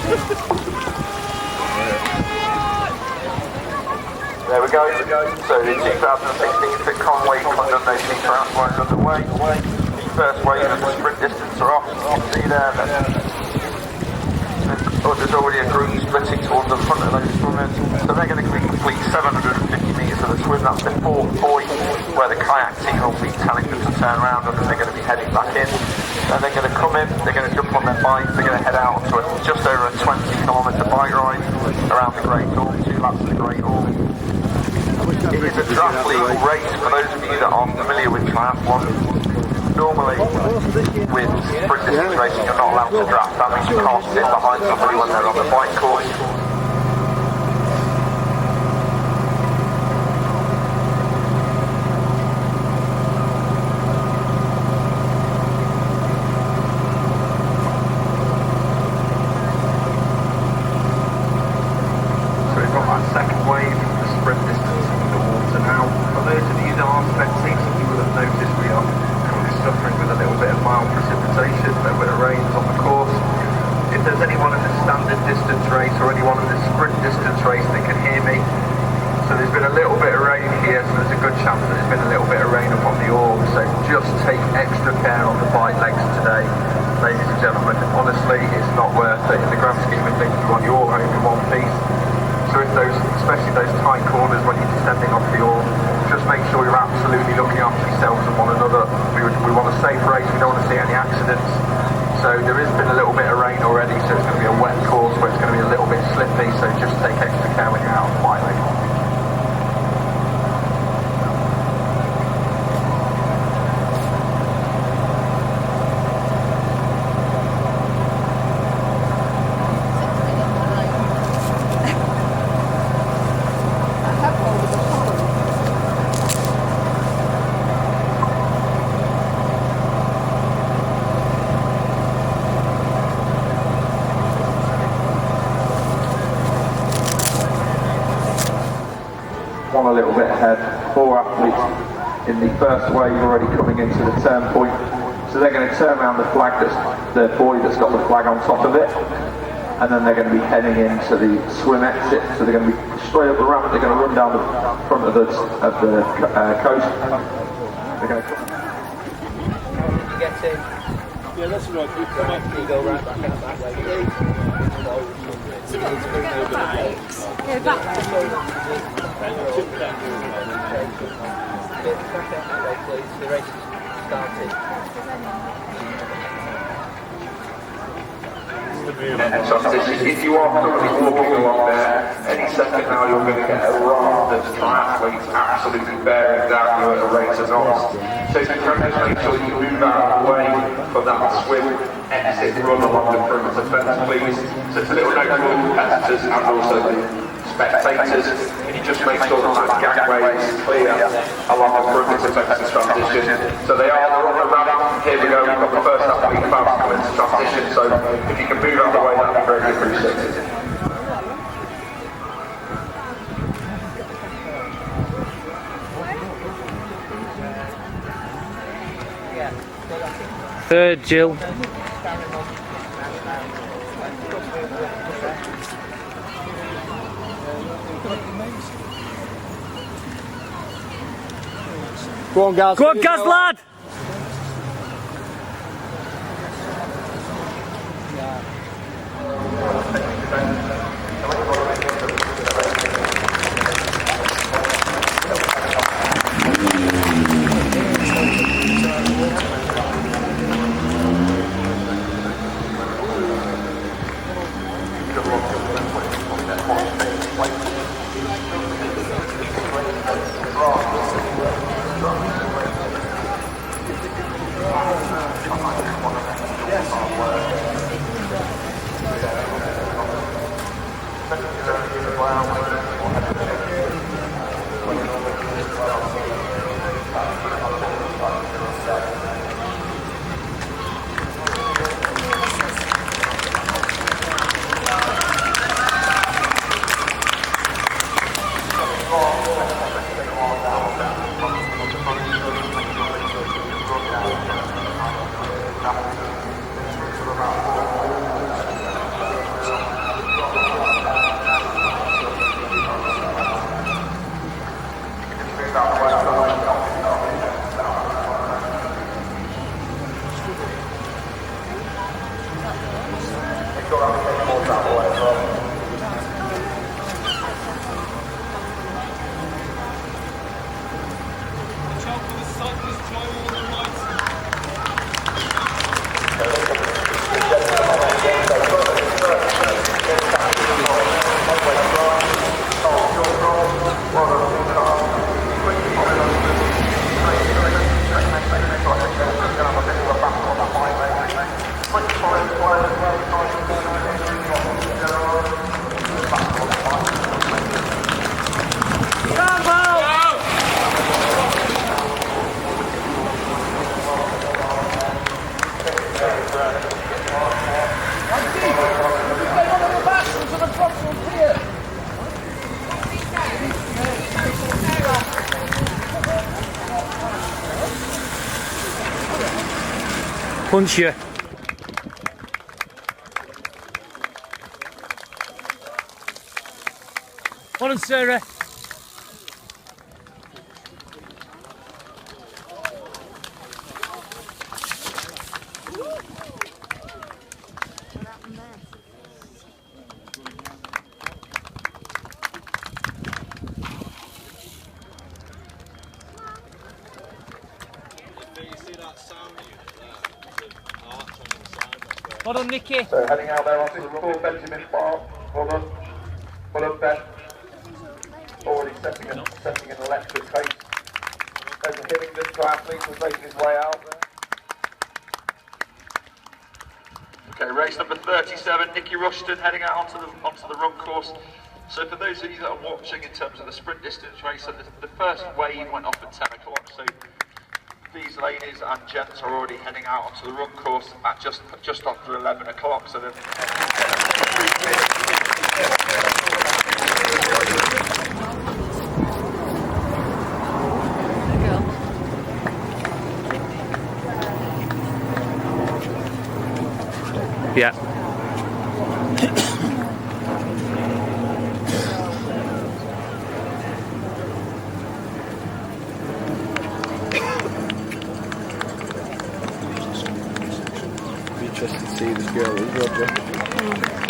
There we go. So the 2016 Fit Conway Condemnation Triathlon is underway. The first wave of the sprint distance are off. You can see there that there's already a group splitting towards the front of those swimmers. So they're going to complete 750 metres of the swim. That's the fourth point where the kayak team will be telling them to turn around, and then they're going to be heading back in. And they're going to come in, they're going to jump on their bikes, they're going to head out to just over a 20-kilometre bike ride around the Great Orme, 2 laps of the Great Orme. It is a draft legal race for those of you that are familiar with triathlon. Normally, with sprint distance racing, you're not allowed to draft. That means you can't sit behind somebody when they're on the bike course. So we've got that second wave of the sprint distance in the water now. For those of you that are spectators, you will have noticed we are suffering with a little bit of mild precipitation, a little bit of rain on the course. If there's anyone in the standard distance race or anyone in the sprint distance race that can hear me, so there's been a little bit of rain here, so there's a good chance that there's been a little bit of rain up on the Orme, so just take extra care on the bike legs today, ladies and gentlemen. Honestly, it's not worth it in the grand scheme of things. You want your home in one piece. So if those, especially those tight corners when you're descending off the Orme, just make sure you're absolutely looking after yourselves and one another. We want a safe race, we don't want to see any accidents. So there has been a little bit of rain already, so it's going to be a wet course where it's going to be a little bit slippy, so just take extra care when you're out on the bike lane. One a little bit ahead, 4 athletes in the first wave already coming into the turn point. So they're going to turn around the flag, the buoy that's got the flag on top of it, and then they're going to be heading into the swim exit. So they're going to be straight up the ramp, they're going to run down the front of the coast. They're going to come. You get in. Yeah, that's right. You come up, you go right back out that way. So what, we're going to go that way? The race started. If you are currently walking along there, any second now you're going to get a raft of triathletes absolutely bearing down you at a rate of knots. So if you can make sure you move out of the way for that swim, exit, run along the perimeter fence, please. So it's a little note for competitors and also the spectators. Can you just make sure that gangway is clear along the perimeter fence transition? So they're on the ramp. Here we go, we've got the first athlete about to come into transition, so if you can move out of the way, that would be very appreciated. Third, Jill. Go on, Gaz. Go on, Gaz, lad! Punch you. Come on, Sarah. Hold on, Nicky. So heading out there onto the full Benjamin Bar. Well done. Well done, Ben. Already setting an electric pace. There's a Hillingdon triathlete who's making his way out there. Okay, race number 37, Nicky Rushton heading out onto the run course. So for those of you that are watching in terms of the sprint distance race, so the first wave went off at 10 o'clock. So these ladies and gents are already heading out onto the run course at just after 11 o'clock. So they're yeah. Interested to see this girl, Roger.